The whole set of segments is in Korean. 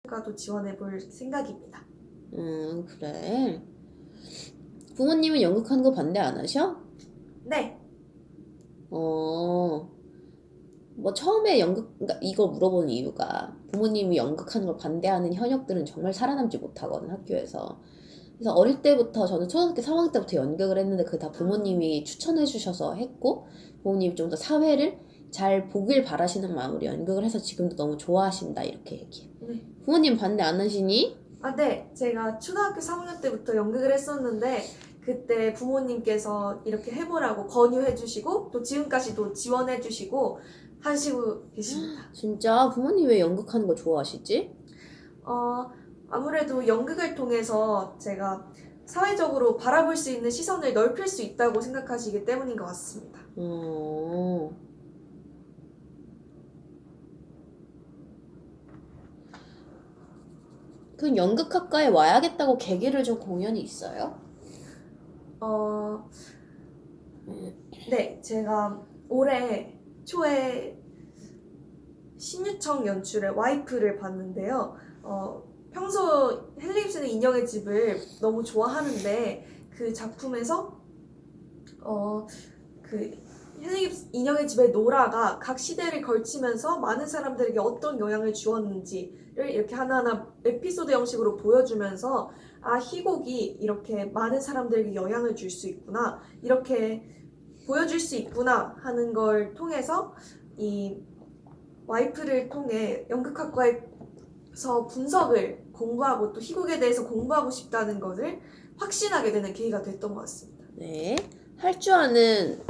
가도 지원해 볼 생각입니다. 그래. 부모님은 연극하는 거 반대 안 하셔? 네. 뭐 처음에 그러니까 이거 물어보는 이유가 부모님이 연극하는 걸 반대하는 현역들은 정말 살아남지 못하거든, 학교에서. 그래서 어릴 때부터 저는 초등학교 3학년 때부터 연극을 했는데 그게 다 부모님이 추천해 주셔서 했고, 부모님이 좀 더 사회를 잘 보길 바라시는 마음으로 연극을 해서 지금도 너무 좋아하신다, 이렇게 얘기해. 네. 부모님 반대 안 하시니? 네. 제가 초등학교 3학년 때부터 연극을 했었는데 그때 부모님께서 이렇게 해보라고 권유해 주시고 또 지금까지도 지원해 주시고 하시고 계십니다. 진짜 부모님 왜 연극하는 거 좋아하시지? 아무래도 연극을 통해서 제가 사회적으로 바라볼 수 있는 시선을 넓힐 수 있다고 생각하시기 때문인 것 같습니다. 그럼 연극학과에 와야겠다고 계기를 준 공연이 있어요? 네, 제가 올해 초에 신유청 연출의 와이프를 봤는데요. 평소 헨리 깁슨의 인형의 집을 너무 좋아하는데 그 작품에서 그 헨리 깁슨 인형의 집의 노라가 각 시대를 걸치면서 많은 사람들에게 어떤 영향을 주었는지를 이렇게 하나하나 에피소드 형식으로 보여주면서 희곡이 이렇게 많은 사람들에게 영향을 줄 수 있구나, 이렇게 보여줄 수 있구나 하는 걸 통해서 이 와이프를 통해 연극학과에서 분석을 공부하고 또 희곡에 대해서 공부하고 싶다는 것을 확신하게 되는 계기가 됐던 것 같습니다. 네. 할 줄 아는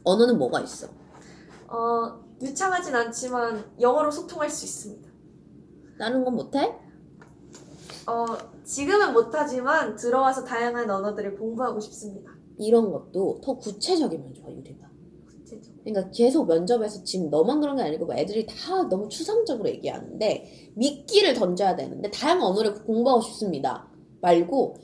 언어는 뭐가 있어? 유창하진 않지만 영어로 소통할 수 있습니다. 다른 건 못해? 지금은 못하지만 들어와서 다양한 언어들을 공부하고 싶습니다. 이런 것도 더 구체적이면 좋아, 유리가. 구체적. 그러니까 계속 면접에서 지금 너만 그런 게 아니고 애들이 다 너무 추상적으로 얘기하는데 미끼를 던져야 되는데 다양한 언어를 공부하고 싶습니다 말고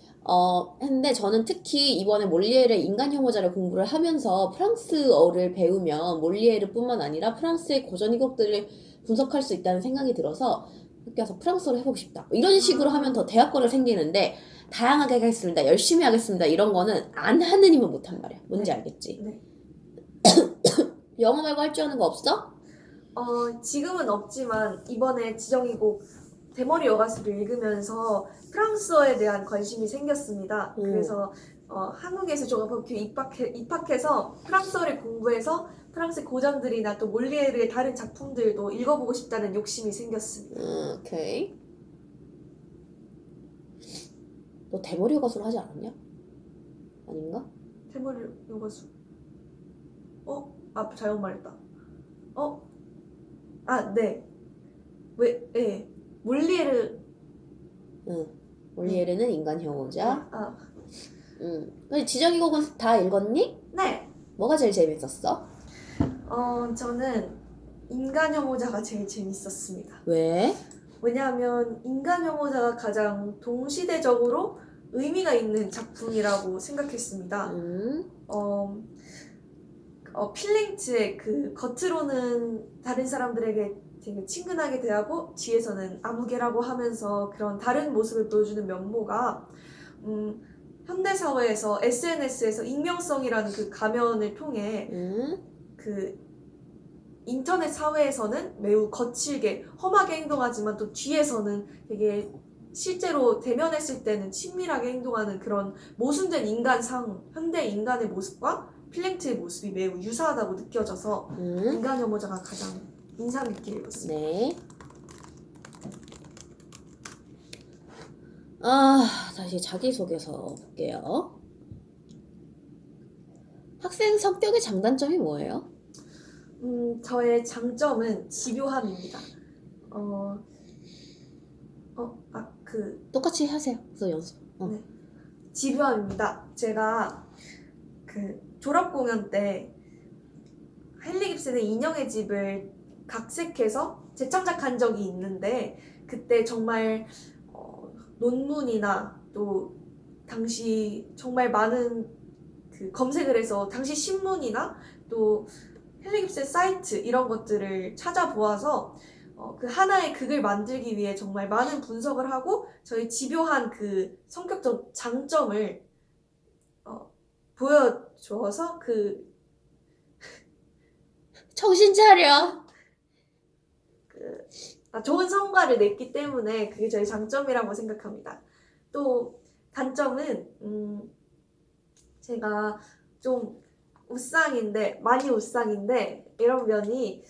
했는데 저는 특히 이번에 몰리에르의 인간 혐오자를 공부를 하면서 프랑스어를 배우면 몰리에르뿐만 아니라 프랑스의 고전 희곡들을 분석할 수 있다는 생각이 들어서 학교 와서 프랑스어를 해보고 싶다, 이런 식으로 하면 더 대학권을 생기는데 다양하게 하겠습니다, 열심히 하겠습니다, 이런 거는 안 하는 이면 못한 말이야. 뭔지 네. 알겠지? 네. 영어 말고 할 줄 아는 거 없어? 지금은 없지만 이번에 지정이곡 대머리 여가수를 읽으면서 프랑스어에 대한 관심이 생겼습니다. 그래서 한국예술종합학교 입학해서 프랑스어를 공부해서 프랑스 고전들이나 또 몰리에르의 다른 작품들도 읽어보고 싶다는 욕심이 생겼습니다. 오케이. 너 대머리 가수를 하지 않았냐? 아닌가? 대머리 여가수. 잘못 말했다. 네. 네. 몰리에르. 몰리에르는 인간 혐오자. 네. 근데 지정이 곡은 다 읽었니? 네. 뭐가 제일 재밌었어? 저는 인간 혐오자가 제일 재밌었습니다. 왜? 왜냐하면 인간 혐오자가 가장 동시대적으로 의미가 있는 작품이라고 생각했습니다. 필링트의 그 겉으로는 다른 사람들에게 되게 친근하게 대하고 뒤에서는 아무개라고 하면서 그런 다른 모습을 보여주는 면모가 현대사회에서 SNS에서 익명성이라는 그 가면을 통해 그 인터넷 사회에서는 매우 거칠게 험하게 행동하지만 또 뒤에서는 되게 실제로 대면했을 때는 친밀하게 행동하는 그런 모순된 인간상, 현대 인간의 모습과 필랭트의 모습이 매우 유사하다고 느껴져서 인간 혐오자가 가장 인상 깊게 읽었습니다. 네. 다시 자기소개서 볼게요. 학생 성격의 장단점이 뭐예요? 저의 장점은 집요함입니다. 똑같이 하세요. 그래서 연습. 네. 집요함입니다. 제가 그 졸업 공연 때 헨리 깁슨의 인형의 집을 각색해서 재창작한 적이 있는데 그때 정말 논문이나 또 당시 정말 많은 그 검색을 해서 당시 신문이나 또 헨리 깁슨 사이트 이런 것들을 찾아보아서 그 하나의 극을 만들기 위해 정말 많은 분석을 하고 저희 집요한 그 성격적 장점을 보여줘서 정신 차려. 좋은 성과를 냈기 때문에 그게 저희 장점이라고 생각합니다. 또 단점은 제가 좀 많이 우상인데 이런 면이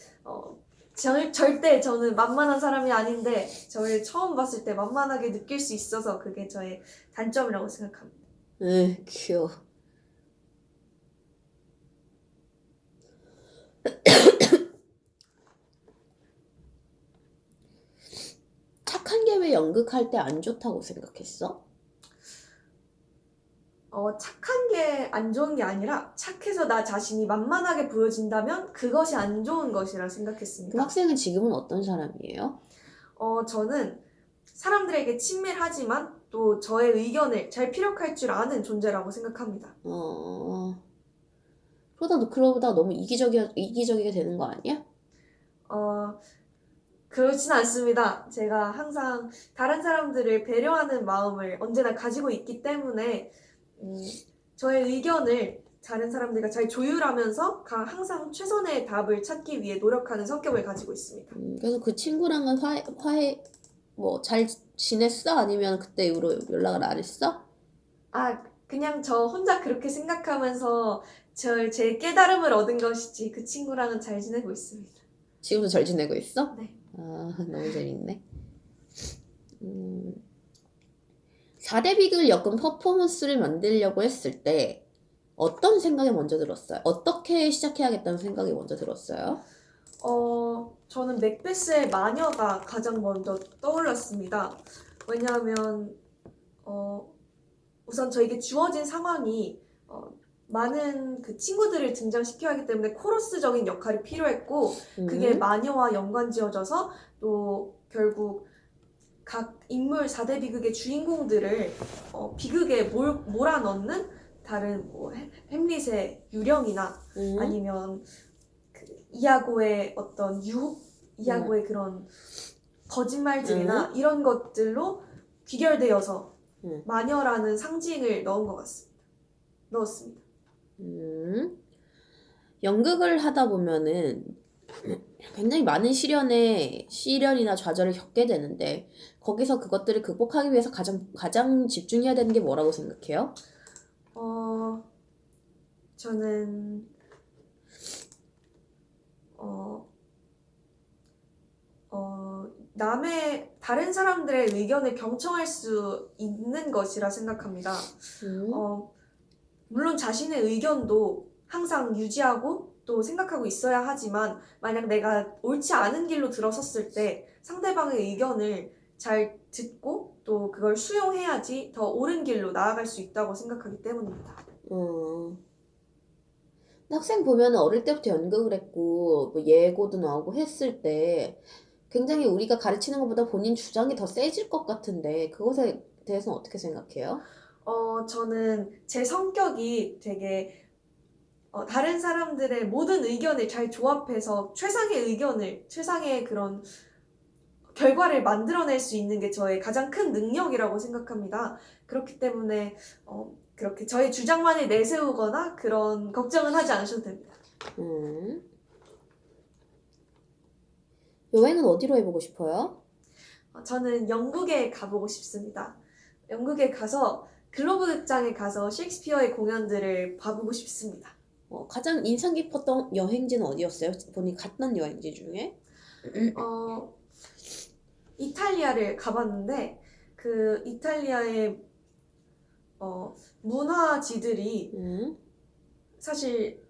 절대 저는 만만한 사람이 아닌데 저를 처음 봤을 때 만만하게 느낄 수 있어서 그게 저의 단점이라고 생각합니다. 귀여워. 착한 게 왜 연극할 때 안 좋다고 생각했어? 착한 게 안 좋은 게 아니라 착해서 나 자신이 만만하게 보여진다면 그것이 안 좋은 것이라 그 생각했습니다. 학생은 지금은 어떤 사람이에요? 저는 사람들에게 친밀하지만 또 저의 의견을 잘 피력할 줄 아는 존재라고 생각합니다. 그러다 너무 이기적이게 되는 거 아니야? 그렇진 않습니다. 제가 항상 다른 사람들을 배려하는 마음을 언제나 가지고 있기 때문에 저의 의견을 다른 사람들과 잘 조율하면서 항상 최선의 답을 찾기 위해 노력하는 성격을 가지고 있습니다. 그래서 그 친구랑은 잘 지냈어? 아니면 그때 이후로 연락을 안 했어? 그냥 저 혼자 그렇게 생각하면서 제 깨달음을 얻은 것이지 그 친구랑은 잘 지내고 있습니다. 지금도 잘 지내고 있어? 네. 너무 재밌네. 4대 비글 엮은 퍼포먼스를 만들려고 했을 때 어떤 생각이 먼저 들었어요? 어떻게 시작해야겠다는 생각이 먼저 들었어요? 저는 맥베스의 마녀가 가장 먼저 떠올랐습니다. 왜냐하면 우선 저에게 주어진 상황이 많은 그 친구들을 등장시켜야 하기 때문에 코러스적인 역할이 필요했고 그게 마녀와 연관지어져서 또 결국 각 인물 4대 비극의 주인공들을 비극에 몰아넣는 다른 햄릿의 유령이나 아니면 그 이아고의 어떤 이아고의 그런 거짓말들이나 이런 것들로 귀결되어서 마녀라는 상징을 넣었습니다. 연극을 하다 보면은 굉장히 많은 시련이나 좌절을 겪게 되는데 거기서 그것들을 극복하기 위해서 가장 집중해야 되는 게 뭐라고 생각해요? 저는 다른 사람들의 의견을 경청할 수 있는 것이라 생각합니다. 물론 자신의 의견도 항상 유지하고 또 생각하고 있어야 하지만 만약 내가 옳지 않은 길로 들어섰을 때 상대방의 의견을 잘 듣고 또 그걸 수용해야지 더 옳은 길로 나아갈 수 있다고 생각하기 때문입니다. 학생 보면 어릴 때부터 연극을 했고 뭐 예고도 나오고 했을 때 굉장히 우리가 가르치는 것보다 본인 주장이 더 세질 것 같은데 그것에 대해서는 어떻게 생각해요? 저는 제 성격이 되게 다른 사람들의 모든 의견을 잘 조합해서 최상의 그런 결과를 만들어낼 수 있는 게 저의 가장 큰 능력이라고 생각합니다. 그렇기 때문에 그렇게 저의 주장만을 내세우거나 그런 걱정은 하지 않으셔도 됩니다. 여행은 어디로 해보고 싶어요? 저는 영국에 가보고 싶습니다. 영국에 가서 글로브 극장에 가서 셰익스피어의 공연들을 봐보고 싶습니다. 가장 인상 깊었던 여행지는 어디였어요? 본인 갔던 여행지 중에? 이탈리아를 가봤는데 그 이탈리아의 문화지들이 사실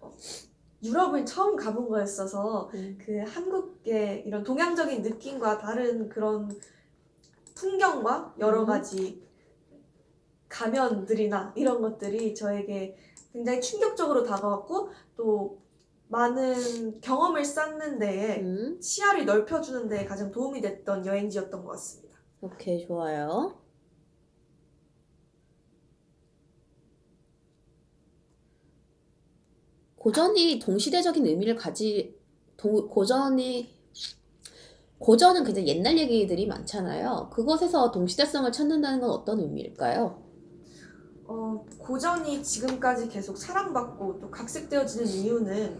유럽을 처음 가본 거였어서 그 한국의 이런 동양적인 느낌과 다른 그런 풍경과 여러 가지 가면들이나 이런 것들이 저에게 굉장히 충격적으로 다가왔고 또 많은 경험을 쌓는 데에 시야를 넓혀주는 데에 가장 도움이 됐던 여행지였던 것 같습니다. 오케이, 좋아요. 고전이 고전은 굉장히 옛날 얘기들이 많잖아요. 그것에서 동시대성을 찾는다는 건 어떤 의미일까요? 고전이 지금까지 계속 사랑받고 또 각색되어지는 이유는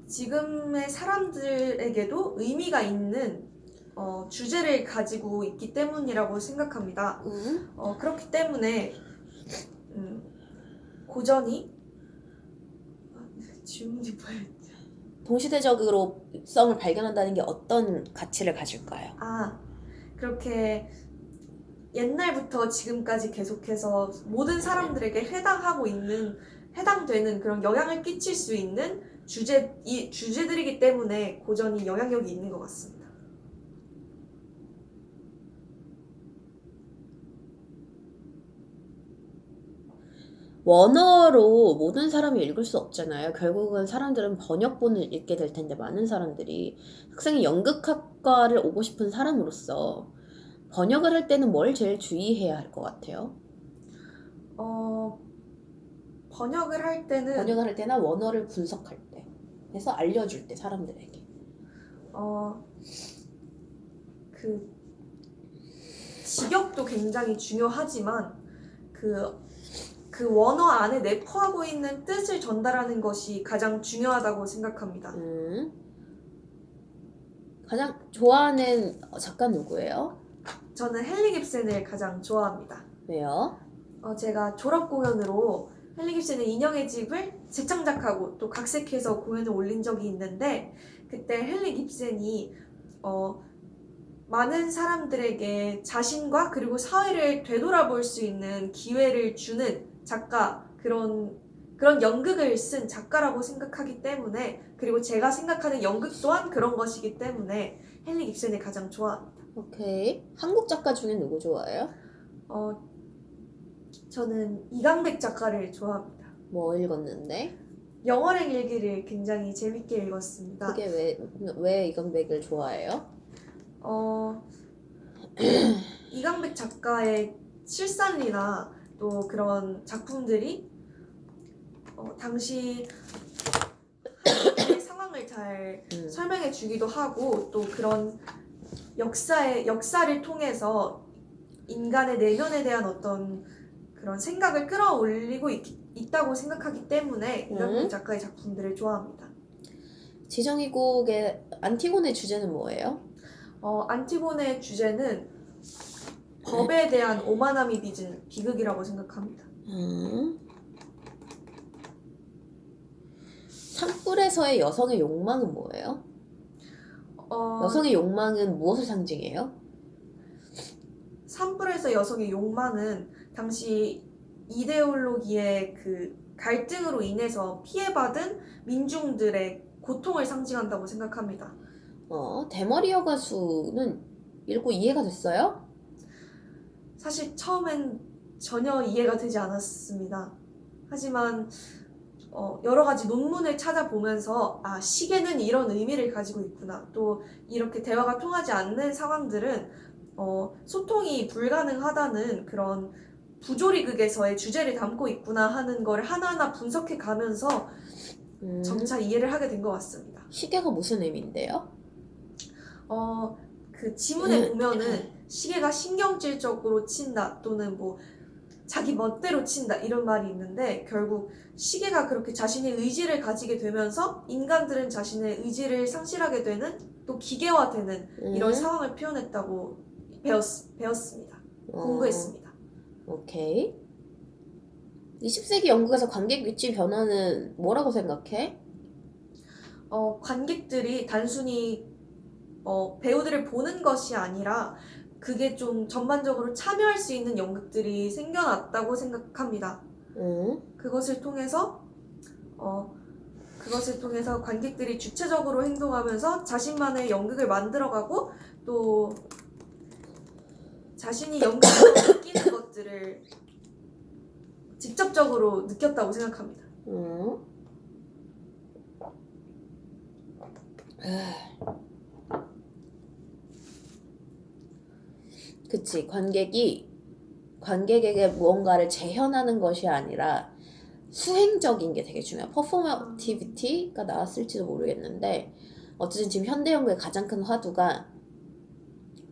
지금의 사람들에게도 의미가 있는 주제를 가지고 있기 때문이라고 생각합니다. 그렇기 때문에 고전이 질문이 뭐였지? 동시대적으로 성을 발견한다는 게 어떤 가치를 가질까요? 그렇게 옛날부터 지금까지 계속해서 모든 사람들에게 해당되는 그런 영향을 끼칠 수 있는 주제들이기 때문에 고전이 영향력이 있는 것 같습니다. 원어로 모든 사람이 읽을 수 없잖아요. 결국은 사람들은 번역본을 읽게 될 텐데 많은 사람들이 학생이 연극학과를 오고 싶은 사람으로서 번역을 할 때는 뭘 제일 주의해야 할 것 같아요? 번역을 할 때는 원어를 분석할 때 해서 알려줄 때 사람들에게 그 직역도 굉장히 중요하지만 그 원어 안에 내포하고 있는 뜻을 전달하는 것이 가장 중요하다고 생각합니다. 가장 좋아하는 작가 누구예요? 저는 헨리 깁센을 가장 좋아합니다. 왜요? 제가 졸업 공연으로 헨리 깁센의 인형의 집을 재창작하고 또 각색해서 공연을 올린 적이 있는데 그때 헨리 깁센이 많은 사람들에게 자신과 그리고 사회를 되돌아볼 수 있는 기회를 주는 작가, 그런 연극을 쓴 작가라고 생각하기 때문에, 그리고 제가 생각하는 연극 또한 그런 것이기 때문에 헨리 깁센을 가장 좋아합니다. 오케이. 한국 작가 중에 누구 좋아해요? 저는 이강백 작가를 좋아합니다. 뭐 읽었는데? 영월행 일기를 굉장히 재밌게 읽었습니다. 그게 왜 이강백을 좋아해요? 이강백 작가의 실산리나 또 그런 작품들이 당시 한국의 상황을 잘 설명해 주기도 하고 또 그런 역사를 통해서 인간의 내면에 대한 어떤 그런 생각을 끌어올리고 있다고 생각하기 때문에 이강백 작가의 작품들을 좋아합니다. 지정이 곡의 안티고네 주제는 뭐예요? 안티고네의 주제는 법에 대한 오만함이 빚은 비극이라고 생각합니다. 산불에서의 여성의 욕망은 뭐예요? 여성의 욕망은 무엇을 상징해요? 산불에서 여성의 욕망은 당시 이데올로기의 그 갈등으로 인해서 피해받은 민중들의 고통을 상징한다고 생각합니다. 대머리 여가수는 읽고 이해가 됐어요? 사실 처음엔 전혀 이해가 되지 않았습니다. 하지만 여러 가지 논문을 찾아보면서 시계는 이런 의미를 가지고 있구나. 또 이렇게 대화가 통하지 않는 상황들은 소통이 불가능하다는 그런 부조리극에서의 주제를 담고 있구나 하는 걸 하나하나 분석해 가면서 점차 이해를 하게 된 것 같습니다. 시계가 무슨 의미인데요? 그 지문에 보면은 시계가 신경질적으로 친다 또는 뭐 자기 멋대로 친다 이런 말이 있는데 결국 시계가 그렇게 자신의 의지를 가지게 되면서 인간들은 자신의 의지를 상실하게 되는 또 기계화되는 이런 상황을 표현했다고 배웠습니다. 공부했습니다. 오케이. 20세기 영국에서 관객 위치 변화는 뭐라고 생각해? 관객들이 단순히 배우들을 보는 것이 아니라 그게 좀 전반적으로 참여할 수 있는 연극들이 생겨났다고 생각합니다. 그것을 통해서 관객들이 주체적으로 행동하면서 자신만의 연극을 만들어가고 또 자신이 연극으로 느끼는 것들을 직접적으로 느꼈다고 생각합니다. 그치. 관객에게 무언가를 재현하는 것이 아니라 수행적인 게 되게 중요해요. 퍼포머티비티가 나왔을지도 모르겠는데 어쨌든 지금 현대연구의 가장 큰 화두가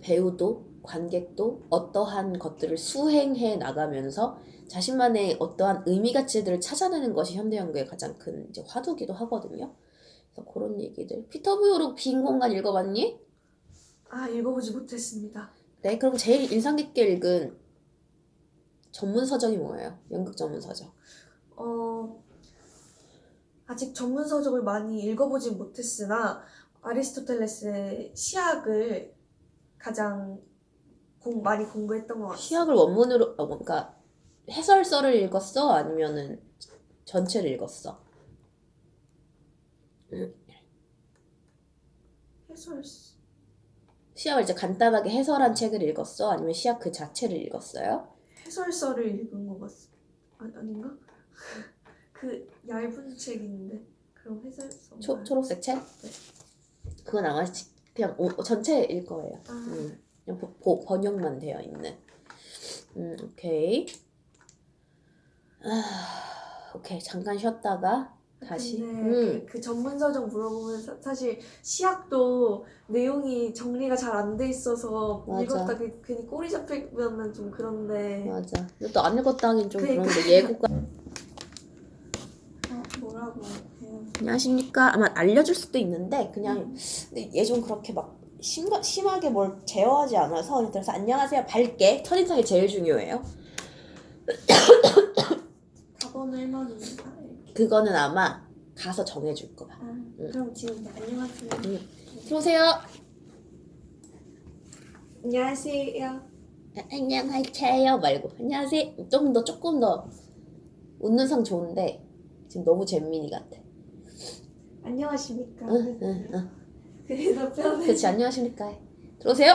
배우도 관객도 어떠한 것들을 수행해 나가면서 자신만의 어떠한 의미 가치들을 찾아내는 것이 현대연구의 가장 큰 이제 화두기도 하거든요. 그래서 그런 얘기들. 피터 부요록 빈 공간 읽어봤니? 아, 읽어보지 못했습니다. 네, 그럼 제일 인상 깊게 읽은 전문 서적이 뭐예요? 연극 전문 서적. 아직 전문 서적을 많이 읽어보진 못했으나 아리스토텔레스의 시학을 가장 많이 공부했던 것 같습니다. 시학을 원문으로, 그러니까 해설서를 읽었어? 아니면은 전체를 읽었어? 해설 시학을 이제 간단하게 해설한 책을 읽었어? 아니면 시학 그 자체를 읽었어요? 해설서를 읽은 것 같습니다. 아닌가? 그 얇은 책인데 그럼 해설서. 초록색 책? 네. 그건 아마 그냥 전체일 거예요. 아. 그냥 번역만 되어 있는. 오케이. 오케이. 잠깐 쉬었다가 다시. 근데 그 전문 서적 물어보면 사실 시학도 내용이 정리가 잘 안 돼 있어서 맞아. 읽었다 괜히 꼬리 잡히면은 좀 그런데. 맞아. 근데 또 안 읽었다 하긴 좀 그러니까. 그런데 예고가. 뭐라고 해요? 안녕하십니까? 아마 알려줄 수도 있는데 그냥 근데 얘 좀 그렇게 막 심하게 뭘 제어하지 않아서 그래서 안녕하세요 밝게 첫인상이 제일 중요해요. 가번을 해놨는데. 그거는 아마 가서 정해줄 거야. 그럼 지금 안녕하세요. 들어오세요. 안녕하세요. 안녕하세요 말고 안녕하세요. 조금 더 웃는 상 좋은데 지금 너무 잼민이 같아. 안녕하십니까. 응. 그래서 편해. 그렇지 안녕하십니까. 들어오세요.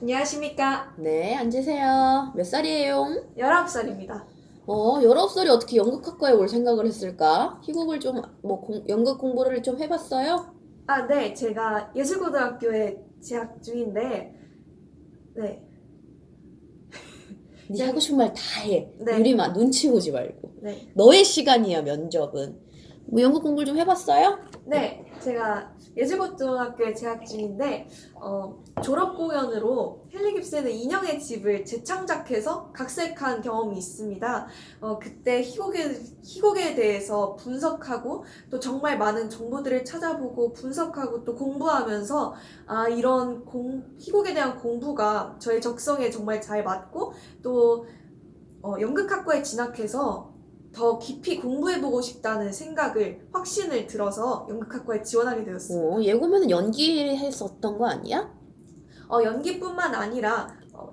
안녕하십니까. 네 앉으세요. 몇 살이에요? 19살입니다. 19살이 어떻게 연극학과에 올 생각을 했을까? 희곡을 좀, 연극 공부를 좀 해봤어요? 아, 네. 제가 예술고등학교에 재학 중인데, 네. 네 하고 싶은 말 다 해. 네. 유리마 눈치 보지 말고. 네. 너의 시간이야 면접은. 뭐 연극 공부를 좀 해봤어요? 네. 제가 예술고등학교에 재학 중인데, 졸업 공연으로 헨리 깁슨의 인형의 집을 재창작해서 각색한 경험이 있습니다. 그때 희곡에 대해서 분석하고 또 정말 많은 정보들을 찾아보고 분석하고 또 공부하면서 이런 희곡에 대한 공부가 저의 적성에 정말 잘 맞고 또 연극학과에 진학해서 더 깊이 공부해보고 싶다는 확신을 들어서 연극학과에 지원하게 되었습니다. 예고면은 연기했었던 거 아니야? 연기뿐만 아니라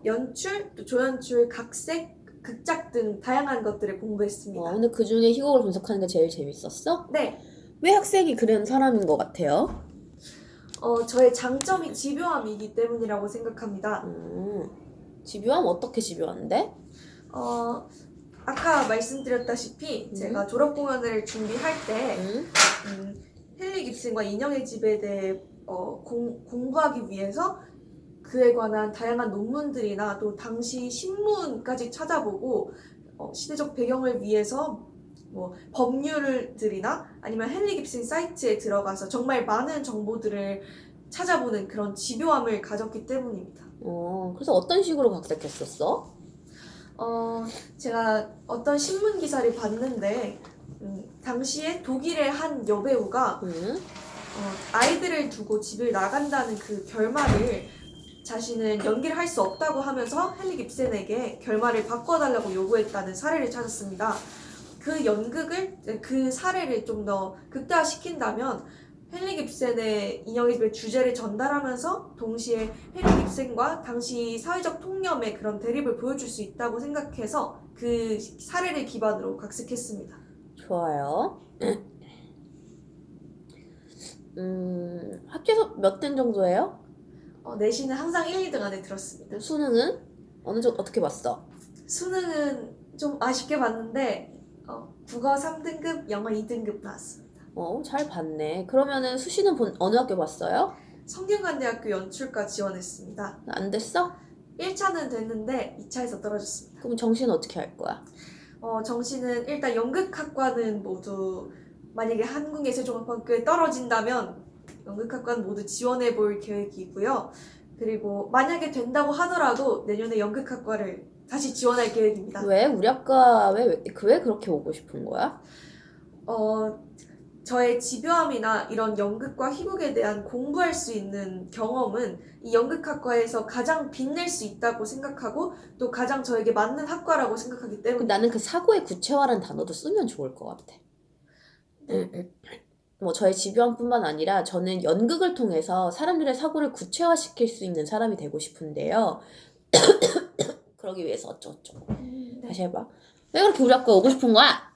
연출, 또 조연출, 각색, 극작 등 다양한 것들을 공부했습니다. 근데 그 중에 희곡을 분석하는 게 제일 재밌었어? 네. 왜 학생이 그런 사람인 것 같아요? 저의 장점이 집요함이기 때문이라고 생각합니다. 집요함 어떻게 집요한데? 아까 말씀드렸다시피 제가 졸업 공연을 준비할 때 헨리 깁슨과 인형의 집에 대해 공부하기 위해서 그에 관한 다양한 논문들이나 또 당시 신문까지 찾아보고 시대적 배경을 위해서 뭐 법률들이나 아니면 헨리 깁슨 사이트에 들어가서 정말 많은 정보들을 찾아보는 그런 집요함을 가졌기 때문입니다. 그래서 어떤 식으로 각색했었어? 제가 어떤 신문 기사를 봤는데 당시에 독일의 한 여배우가 아이들을 두고 집을 나간다는 그 결말을 자신은 연기를 할 수 없다고 하면서 헨리 깁슨에게 결말을 바꿔달라고 요구했다는 사례를 찾았습니다. 그 사례를 좀 더 극대화시킨다면 헨리 깁슨의 인형의 집의 주제를 전달하면서 동시에 헨리 깁슨과 당시 사회적 통념의 그런 대립을 보여줄 수 있다고 생각해서 그 사례를 기반으로 각색했습니다. 좋아요. 학교에서 몇 등 정도예요? 내신은 항상 1, 2등 안에 들었습니다. 수능은? 어느 정도 어떻게 봤어? 수능은 좀 아쉽게 봤는데 국어 3등급, 영어 2등급 나왔습니다. 잘 봤네. 그러면은 수시는 어느 학교 봤어요? 성균관대학교 연출과 지원했습니다. 안 됐어? 1차는 됐는데 2차에서 떨어졌습니다. 그럼 정시는 어떻게 할 거야? 정시는 일단 연극학과는 모두 만약에 한국예술종합학교에 떨어진다면 연극학과는 모두 지원해 볼 계획이고요. 그리고 만약에 된다고 하더라도 내년에 연극학과를 다시 지원할 계획입니다. 왜? 우리 학과 왜 그렇게 오고 싶은 거야? 저의 집요함이나 이런 연극과 희곡에 대한 공부할 수 있는 경험은 이 연극학과에서 가장 빛낼 수 있다고 생각하고 또 가장 저에게 맞는 학과라고 생각하기 때문에 나는 그 사고의 구체화라는 단어도 쓰면 좋을 것 같아. 뭐 저의 집요함뿐만 아니라 저는 연극을 통해서 사람들의 사고를 구체화시킬 수 있는 사람이 되고 싶은데요. 그러기 위해서 어쩌고저쩌고. 다시 해봐. 왜 그렇게 우리 학과 오고 싶은 거야?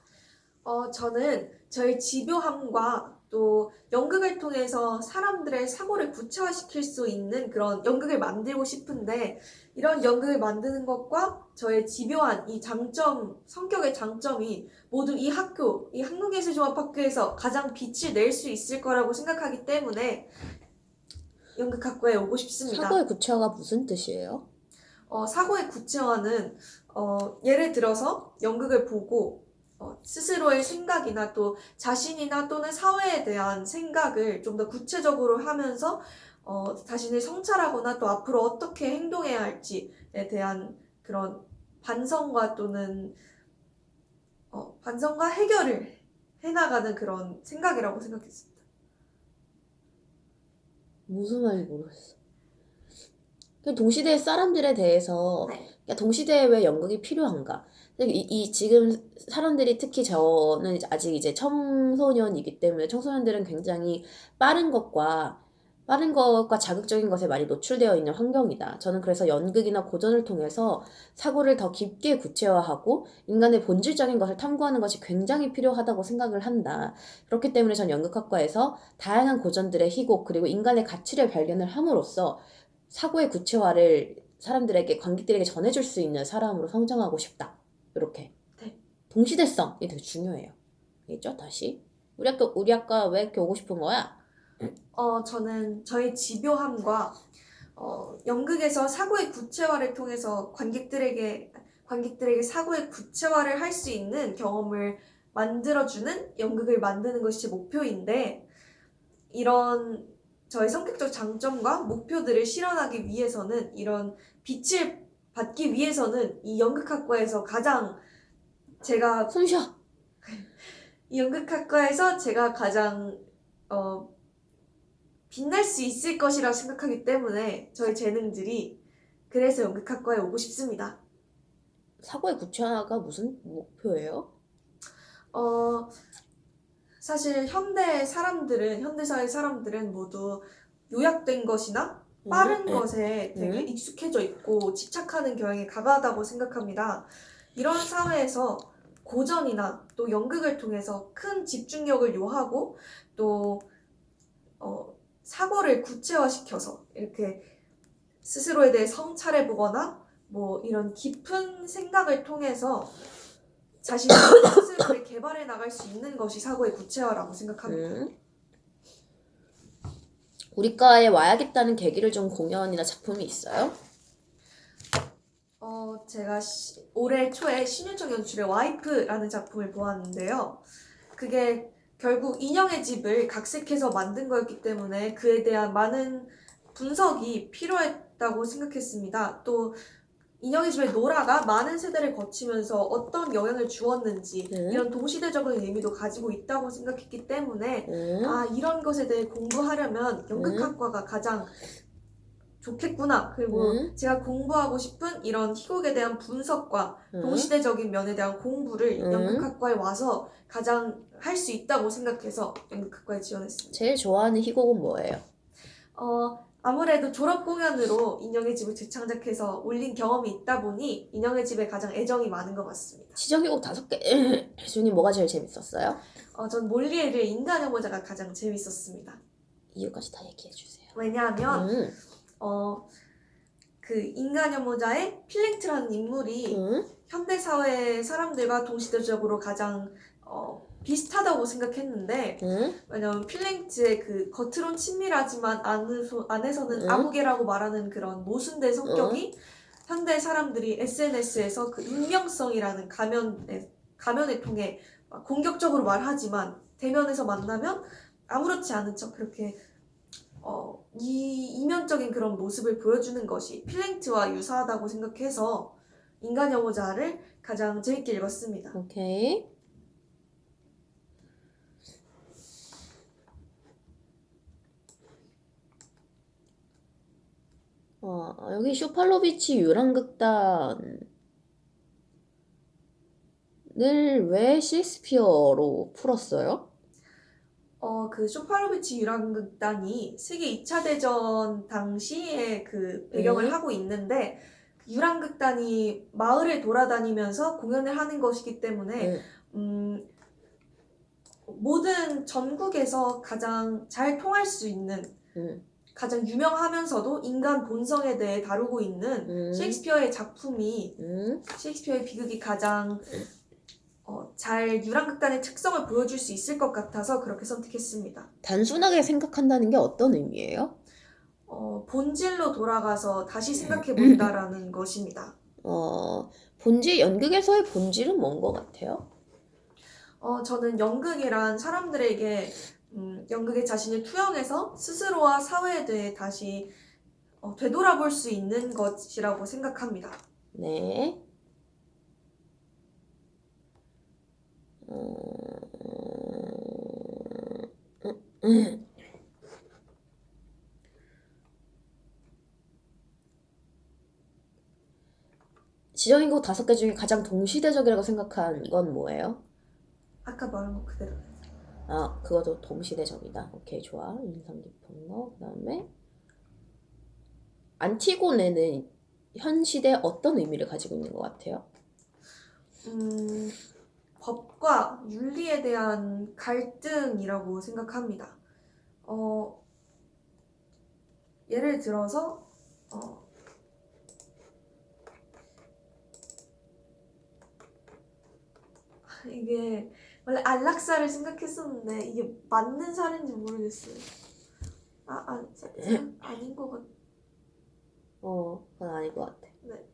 저는 저의 집요함과 또 연극을 통해서 사람들의 사고를 구체화시킬 수 있는 그런 연극을 만들고 싶은데 이런 연극을 만드는 것과 저의 집요한 이 장점, 성격의 장점이 모두 이 학교, 이 한국예술종합학교에서 가장 빛을 낼 수 있을 거라고 생각하기 때문에 연극학과에 오고 싶습니다. 사고의 구체화가 무슨 뜻이에요? 사고의 구체화는 예를 들어서 연극을 보고 스스로의 생각이나 또 자신이나 또는 사회에 대한 생각을 좀 더 구체적으로 하면서 자신을 성찰하거나 또 앞으로 어떻게 행동해야 할지에 대한 그런 반성과 또는 반성과 해결을 해나가는 그런 생각이라고 생각했습니다. 무슨 말인지 모르겠어. 동시대 사람들에 대해서 동시대에 왜 연극이 필요한가? 지금 사람들이 특히 저는 아직 이제 청소년이기 때문에 청소년들은 굉장히 빠른 것과 자극적인 것에 많이 노출되어 있는 환경이다. 저는 그래서 연극이나 고전을 통해서 사고를 더 깊게 구체화하고 인간의 본질적인 것을 탐구하는 것이 굉장히 필요하다고 생각을 한다. 그렇기 때문에 전 연극학과에서 다양한 고전들의 희곡 그리고 인간의 가치를 발견을 함으로써 사고의 구체화를 관객들에게 전해줄 수 있는 사람으로 성장하고 싶다. 이렇게. 네. 동시대성이 되게 중요해요. 알겠죠? 다시. 우리 학과 왜 이렇게 오고 싶은 거야? 저는 저의 집요함과 연극에서 사고의 구체화를 통해서 관객들에게 사고의 구체화를 할 수 있는 경험을 만들어주는 연극을 만드는 것이 제 목표인데 이런 저의 성격적 장점과 목표들을 실현하기 위해서는 이런 빛을 받기 위해서는 이 연극학과에서 숨 쉬어. 이 연극학과에서 제가 가장 빛날 수 있을 것이라 생각하기 때문에 저의 재능들이 그래서 연극학과에 오고 싶습니다. 사고의 구체화가 무슨 목표예요? 사실 현대 사회 사람들은 모두 요약된 것이나 빠른 것에 되게 익숙해져 있고 집착하는 경향이 강하다고 생각합니다. 이런 사회에서 고전이나 또 연극을 통해서 큰 집중력을 요하고 또 사고를 구체화시켜서 이렇게 스스로에 대해 성찰해보거나 뭐 이런 깊은 생각을 통해서 자신의 스스로를 개발해 나갈 수 있는 것이 사고의 구체화라고 생각합니다. 우리 과에 와야겠다는 계기를 준 공연이나 작품이 있어요? 제가 올해 초에 신윤정 연출의 와이프라는 작품을 보았는데요. 그게 결국 인형의 집을 각색해서 만든 거였기 때문에 그에 대한 많은 분석이 필요했다고 생각했습니다. 또 인형의 집의 노라가 많은 세대를 거치면서 어떤 영향을 주었는지 이런 동시대적인 의미도 가지고 있다고 생각했기 때문에 이런 것에 대해 공부하려면 연극학과가 가장 좋겠구나. 그리고 제가 공부하고 싶은 이런 희곡에 대한 분석과 동시대적인 면에 대한 공부를 연극학과에 와서 가장 할 수 있다고 생각해서 연극학과에 지원했습니다. 제일 좋아하는 희곡은 뭐예요? 아무래도 졸업 공연으로 인형의 집을 재창작해서 올린 경험이 있다 보니 인형의 집에 가장 애정이 많은 것 같습니다. 시정희곡 5개 주님 뭐가 제일 재밌었어요? 전 몰리에르의 인간의 모자가 가장 재밌었습니다. 이유까지 다 얘기해 주세요. 왜냐하면 그 인간의 모자의 필랭트라는 인물이 현대 사회 사람들과 동시대적으로 가장 비슷하다고 생각했는데 왜냐면 필랭트의 그 겉으론 친밀하지만 안에서는 아무개라고 말하는 그런 모순된 성격이 현대 사람들이 SNS에서 그 익명성이라는 가면을 통해 공격적으로 말하지만 대면에서 만나면 아무렇지 않은 척 그렇게 이면적인 그런 모습을 보여주는 것이 필랭트와 유사하다고 생각해서 인간 영어자를 가장 재밌게 읽었습니다. 오케이. 여기 쇼팔로비치 유랑극단을 왜 셰익스피어로 풀었어요? 그 쇼파로비치 유랑극단이 세계 2차 대전 당시에 그 배경을 하고 있는데 유랑극단이 마을을 돌아다니면서 공연을 하는 것이기 때문에 모든 전국에서 가장 잘 통할 수 있는 가장 유명하면서도 인간 본성에 대해 다루고 있는 셰익스피어의 작품이 셰익스피어의 비극이 가장 잘 유랑극단의 특성을 보여줄 수 있을 것 같아서 그렇게 선택했습니다. 단순하게 생각한다는 게 어떤 의미예요? 본질로 돌아가서 다시 생각해 본다라는 것입니다. 연극에서의 본질은 뭔 것 같아요? 저는 연극이란 사람들에게 연극에 자신을 투영해서 스스로와 사회에 대해 다시 되돌아볼 수 있는 것이라고 생각합니다. 네. 지정인국 5개 중에 가장 동시대적이라고 생각한 건 뭐예요? 아까 말한 거 그대로. 그것도 동시대적이다. 오케이, 좋아. 인상 깊은 거. 그 다음에 안티고네는 현 시대에 어떤 의미를 가지고 있는 것 같아요? 법과 윤리에 대한 갈등이라고 생각합니다. 예를 들어서 이게 원래 안락사를 생각했었는데 이게 맞는 사례인지 모르겠어요. 아닌 것 같아. 그건 아닐 것 같아. 네.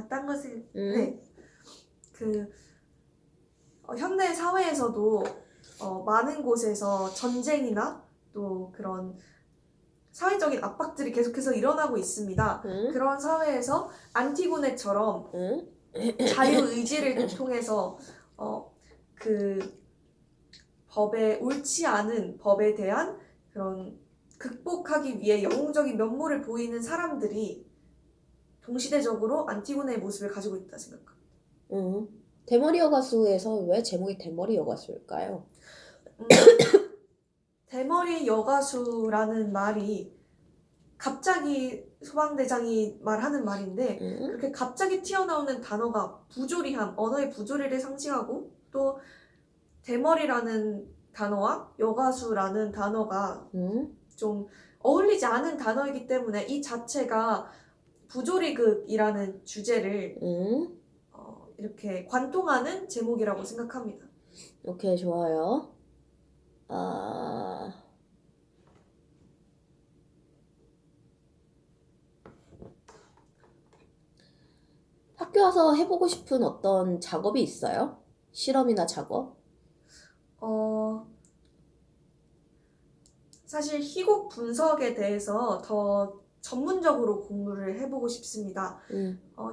딴 것을 네. 현대 사회에서도 많은 곳에서 전쟁이나 또 그런 사회적인 압박들이 계속해서 일어나고 있습니다. 그런 사회에서 안티고네처럼 자유의지를 통해서 그 옳지 않은 법에 대한 그런 극복하기 위해 영웅적인 면모를 보이는 사람들이 동시대적으로 안티고네의 모습을 가지고 있다 생각합니다. 대머리 여가수에서 왜 제목이 대머리 여가수일까요? 대머리 여가수라는 말이 갑자기 소방대장이 말하는 말인데 그렇게 갑자기 튀어나오는 단어가 부조리함, 언어의 부조리를 상징하고 또 대머리라는 단어와 여가수라는 단어가 좀 어울리지 않은 단어이기 때문에 이 자체가 부조리극이라는 주제를 이렇게 관통하는 제목이라고 생각합니다. 오케이, 좋아요. 학교 와서 해보고 싶은 어떤 작업이 있어요? 실험이나 작업? 사실 희곡 분석에 대해서 더 전문적으로 공부를 해보고 싶습니다.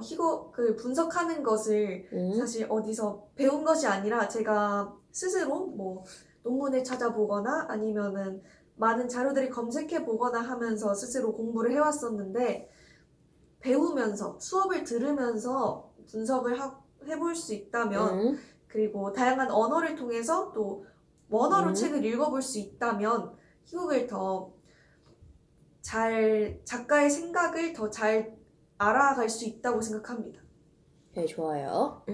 희곡을 분석하는 것을 사실 어디서 배운 것이 아니라 제가 스스로 뭐 논문을 찾아보거나 아니면은 많은 자료들을 검색해 보거나 하면서 스스로 공부를 해왔었는데 배우면서 수업을 들으면서 분석을 해볼 수 있다면 그리고 다양한 언어를 통해서 또 원어로 책을 읽어볼 수 있다면 희곡을 더 잘 작가의 생각을 더 잘 알아갈 수 있다고 생각합니다. 네, 좋아요.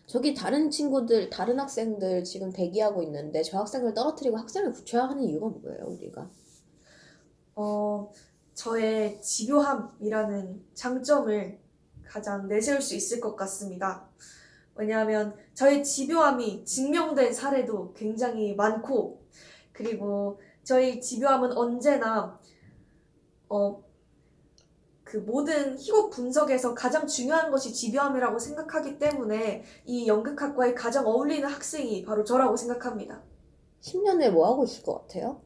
저기 다른 친구들, 다른 학생들 지금 대기하고 있는데 저 학생을 떨어뜨리고 학생을 붙여야 하는 이유가 뭐예요, 우리가? 저의 집요함이라는 장점을 가장 내세울 수 있을 것 같습니다. 왜냐하면 저의 집요함이 증명된 사례도 굉장히 많고 그리고 저희 집요함은 언제나 그 모든 희곡 분석에서 가장 중요한 것이 집요함이라고 생각하기 때문에 이 연극학과에 가장 어울리는 학생이 바로 저라고 생각합니다. 10년 후에 뭐 하고 있을 것 같아요?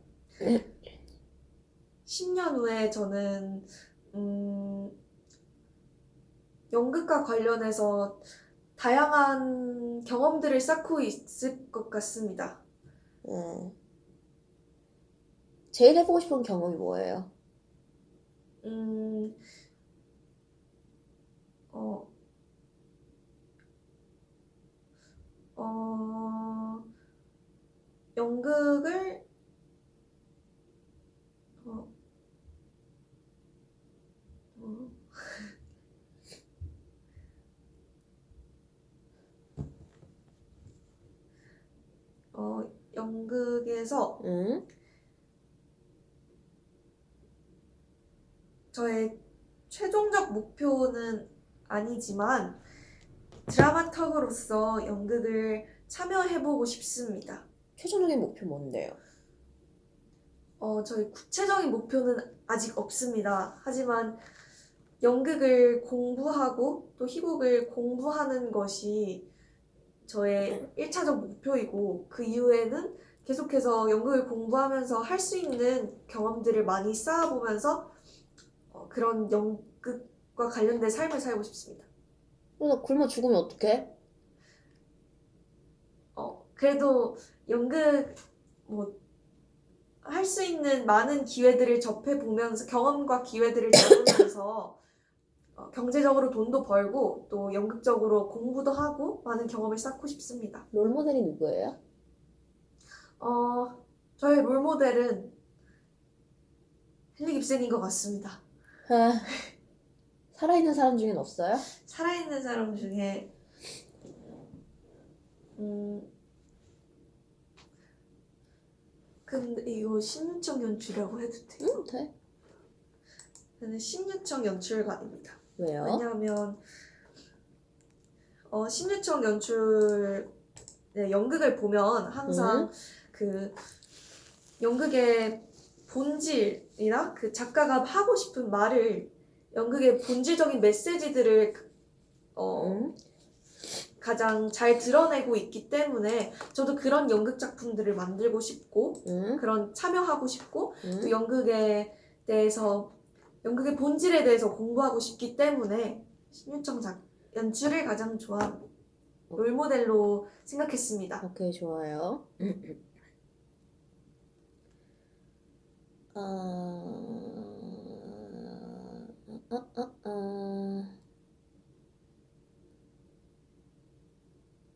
10년 후에 저는 연극과 관련해서 다양한 경험들을 쌓고 있을 것 같습니다. 제일 해보고 싶은 경험이 뭐예요? 음, 어, 어, 연극을, 어, 어, 연극에서 응? 저의 최종적 목표는 아니지만 드라마터그로서 연극을 참여해보고 싶습니다. 최종적인 목표 뭔데요? 저희 구체적인 목표는 아직 없습니다. 하지만 연극을 공부하고 또 희곡을 공부하는 것이 저의 1차적 목표이고 그 이후에는 계속해서 연극을 공부하면서 할 수 있는 경험들을 많이 쌓아보면서 그런 연극과 관련된 삶을 살고 싶습니다. 나 굶어 죽으면 어떡해? 그래도 연극 뭐 할 수 있는 많은 기회들을 접해보면서 경험과 기회들을 나누면서 경제적으로 돈도 벌고 또 연극적으로 공부도 하고 많은 경험을 쌓고 싶습니다. 롤모델이 누구예요? 저의 롤모델은 헨리 깁슨인 것 같습니다. 아, 살아있는 사람 중엔 없어요? 살아있는 사람 중에 근데 이거 신윤청 연출이라고 해도 돼요? 응, 돼. 저는 신윤청 연출가입니다. 왜요? 왜냐하면 신윤청 연출 연극을 보면 항상 그 연극의 본질이나 그 작가가 하고 싶은 말을 연극의 본질적인 메시지들을 가장 잘 드러내고 있기 때문에 저도 그런 연극 작품들을 만들고 싶고 그런 참여하고 싶고 또 연극의 본질에 대해서 공부하고 싶기 때문에 신윤청 연출을 가장 좋아하는 롤모델로 생각했습니다. 오케이, 좋아요.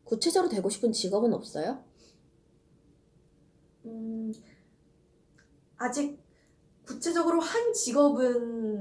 구체적으로 되고 싶은 직업은 없어요? 아직 구체적으로 한 직업은